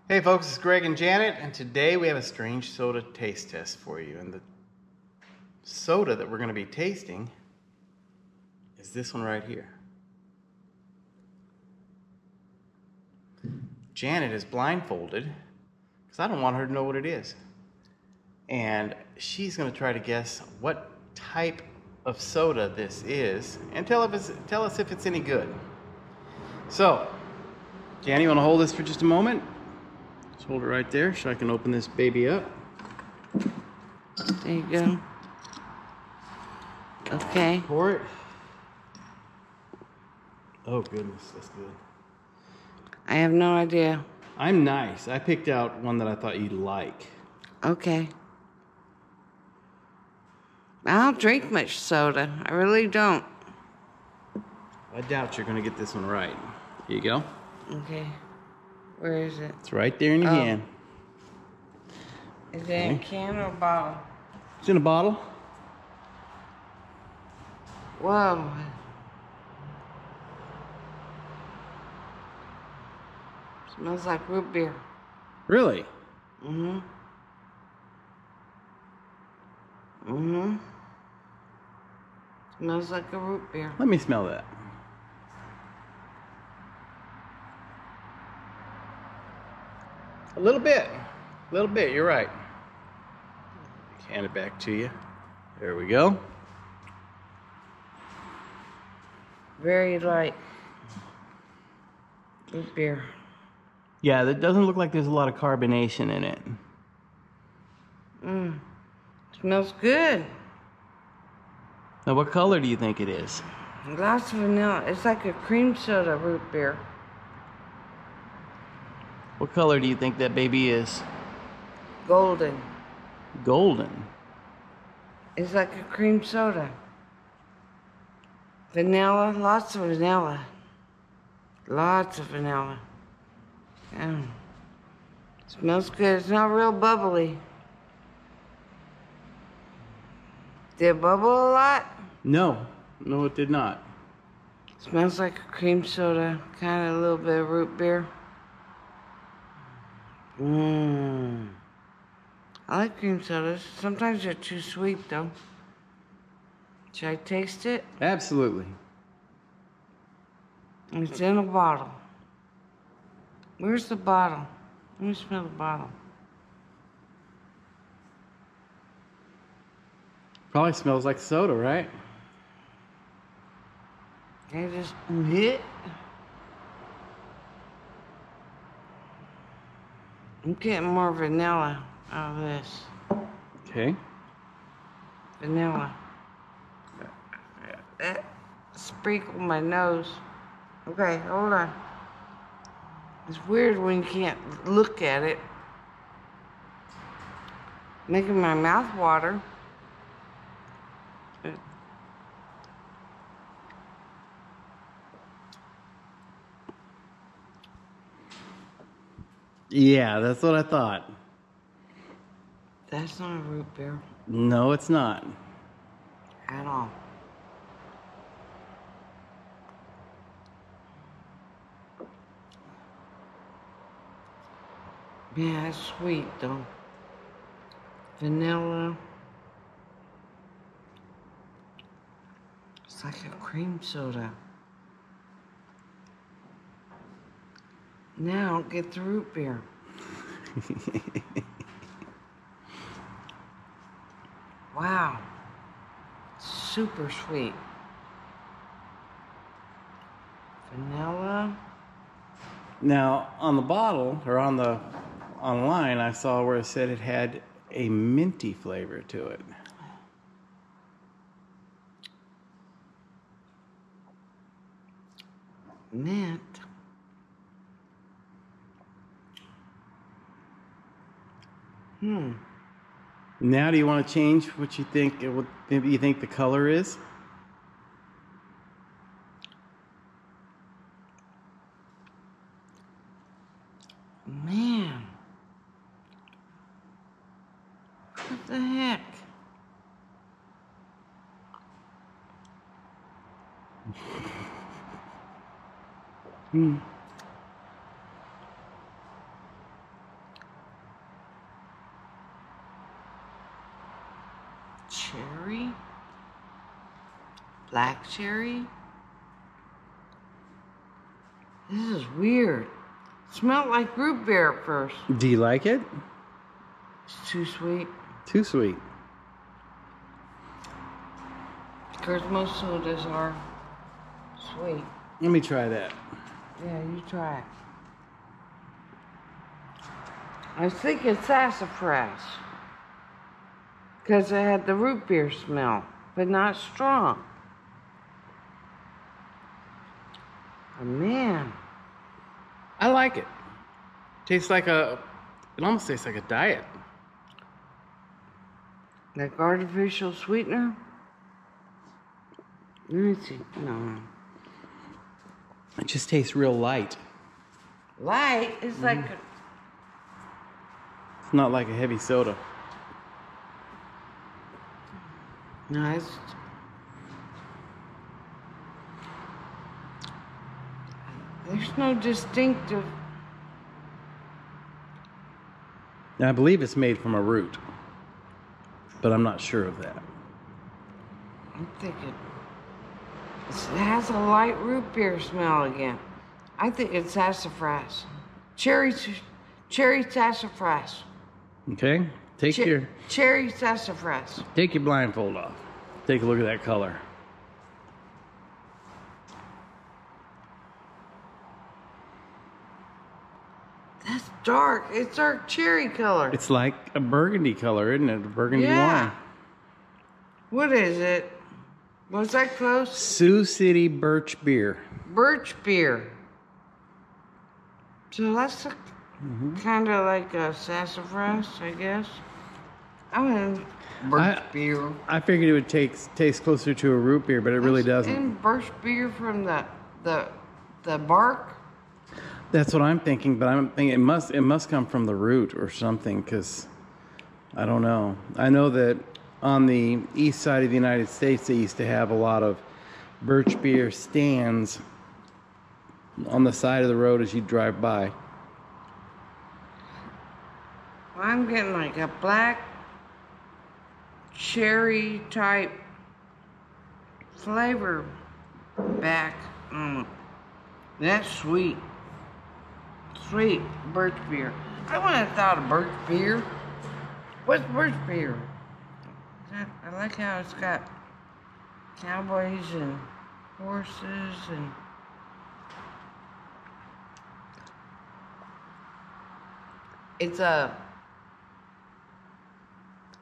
Hey folks, it's Greg and Janet, and today we have a strange soda taste test for you. And the soda that we're going to be tasting is this one right here. Janet is blindfolded because I don't want her to know what it is. And she's going to try to guess what type of soda this is and tell us if it's any good. So, Janet, you want to hold this for just a moment? Just hold it right there so I can open this baby up. There you go. Okay. Pour it. Oh goodness, that's good. I have no idea. I'm nice. I picked out one that I thought you'd like. Okay. I don't drink much soda. I really don't. I doubt you're gonna get this one right. Here you go. Okay. Where is it? It's right there in your hand. Is it in a can or a bottle? It's in a bottle. Whoa. Smells like root beer. Really? Mm-hmm. Mm-hmm. Smells like a root beer. Let me smell that. A little bit. You're right. Hand it back to you. There we go. Very light root beer. Yeah, that doesn't look like there's a lot of carbonation in it. Smells good. Now, what color do you think it is? Lots of vanilla. It's like a cream soda root beer. What color do you think that baby is? Golden. Golden. It's like a cream soda. Vanilla, lots of vanilla. Lots of vanilla. Smells good. It's not real bubbly. Did it bubble a lot? No, it did not. Smells like a cream soda, kind of a little bit of root beer. I like cream sodas. Sometimes they're too sweet, though. Should I taste it? Absolutely. It's in a bottle. Where's the bottle? Let me smell the bottle. Probably smells like soda, right? I just hit. I'm getting more vanilla out of this. Okay. Vanilla. That sprinkled my nose. Okay, hold on. It's weird when you can't look at it. Making my mouth water. Yeah, that's what I thought. That's not a root beer No, it's not. at all. Yeah, it's sweet though. Vanilla. It's like a cream soda. Now get the root beer. Wow. Super sweet. Vanilla. Now, on the bottle, or online, I saw where it said it had a minty flavor to it. Mint. Now, do you want to change what you think? What maybe you think the color is? Man. What the heck? cherry, black cherry. This is weird. Smelled like root beer at first. Do you like it? It's too sweet. Too sweet. Because most sodas are sweet. Let me try that. Yeah, you try it. I think it's sassafras. Because it had the root beer smell, but not strong. Oh, man. I like it. Tastes like it almost tastes like a diet. Like artificial sweetener? Let me see. No. It just tastes real light. Light is like a... It's not like a heavy soda. No, it's... There's no distinctive... Now, I believe it's made from a root, but I'm not sure of that. I'm thinking... It has a light root beer smell again. I think it's sassafras. Cherry sassafras. Okay? Cherry sassafras. Take your blindfold off. Take a look at that color. That's dark. It's dark cherry color. It's like a burgundy color, isn't it? A burgundy wine. What is it? Was that close? Sioux City Birch Beer. Birch beer. So that's kind of like a sassafras, I guess. I mean, birch beer. I figured it would taste closer to a root beer, but it really doesn't. Isn't birch beer from the bark? That's what I'm thinking, but I'm thinking it must come from the root or something, because I don't know. I know that on the east side of the United States, they used to have a lot of birch beer stands on the side of the road as you drive by. Well, I'm getting like a black cherry type flavor back. That's sweet. Sweet birch beer. I wouldn't have thought of birch beer. What's birch beer? I like how it's got cowboys and horses and... It's a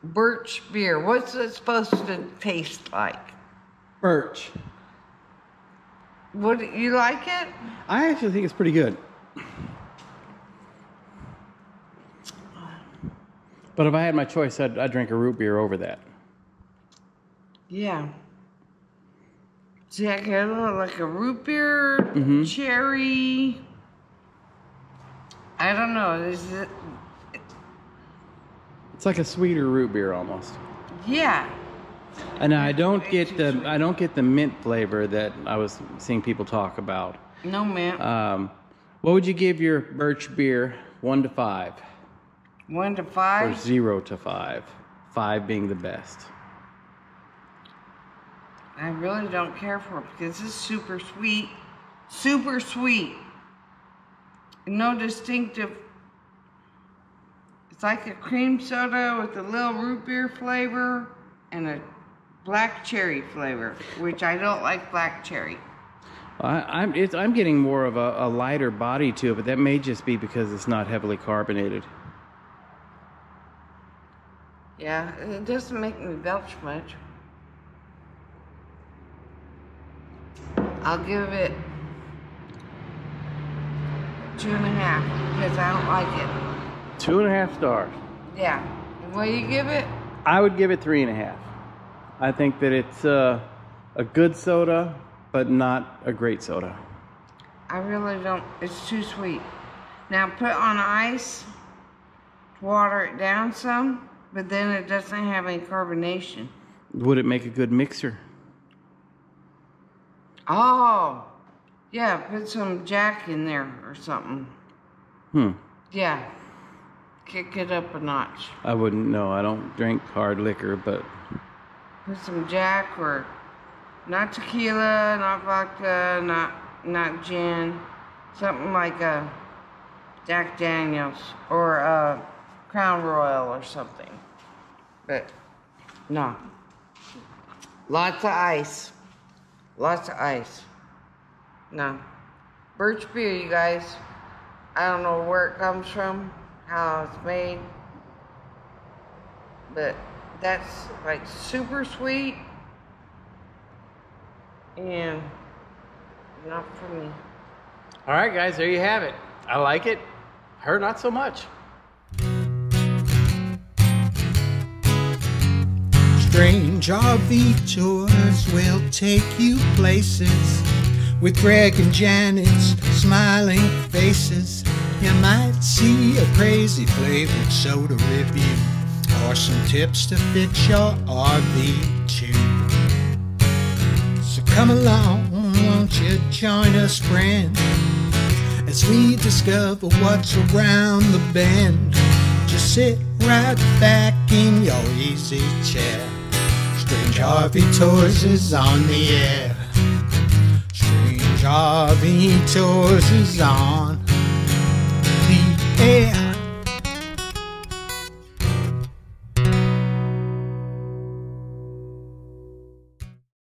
birch beer. What's it supposed to taste like? Birch. What, you like it? I actually think it's pretty good. But if I had my choice, I'd drink a root beer over that. Yeah. See, I get a little like a root beer, cherry. I don't know. It's like a sweeter root beer almost. Yeah. And I don't get the mint flavor that I was seeing people talk about. No mint. What would you give your birch beer? 1 to 5. 1 to 5? Or 0 to 5. 5 being the best. I really don't care for it because it's super sweet. Super sweet. No distinctive. It's like a cream soda with a little root beer flavor and a black cherry flavor, which I don't like black cherry. I'm getting more of a lighter body to it, but that may just be because it's not heavily carbonated. Yeah, it doesn't make me belch much. I'll give it 2.5 because I don't like it. 2.5 stars. Yeah. What do you give it? I would give it 3.5. I think that it's a good soda, but not a great soda. I really don't. It's too sweet. Now put on ice to water it down some, but then it doesn't have any carbonation. Would it make a good mixer? Oh, yeah, put some Jack in there or something. Yeah, kick it up a notch. I wouldn't know. I don't drink hard liquor, but put some Jack, or not tequila, not vodka, not gin, something like a Jack Daniels or a Crown Royal or something. But no, lots of ice, lots of ice. No, birch beer, you guys. I don't know where it comes from, how it's made, but that's like super sweet and not for me. All right, guys, there you have it. I like it. Her, not so much. Strange RV tours will take you places with Greg and Janet's smiling faces. You might see a crazy flavored soda review or some tips to fix your RV too. So come along, won't you join us, friend, as we discover what's around the bend. Just sit right back in your easy chair. Strange RV Tours is on the air. Strange RV Tours is on the air.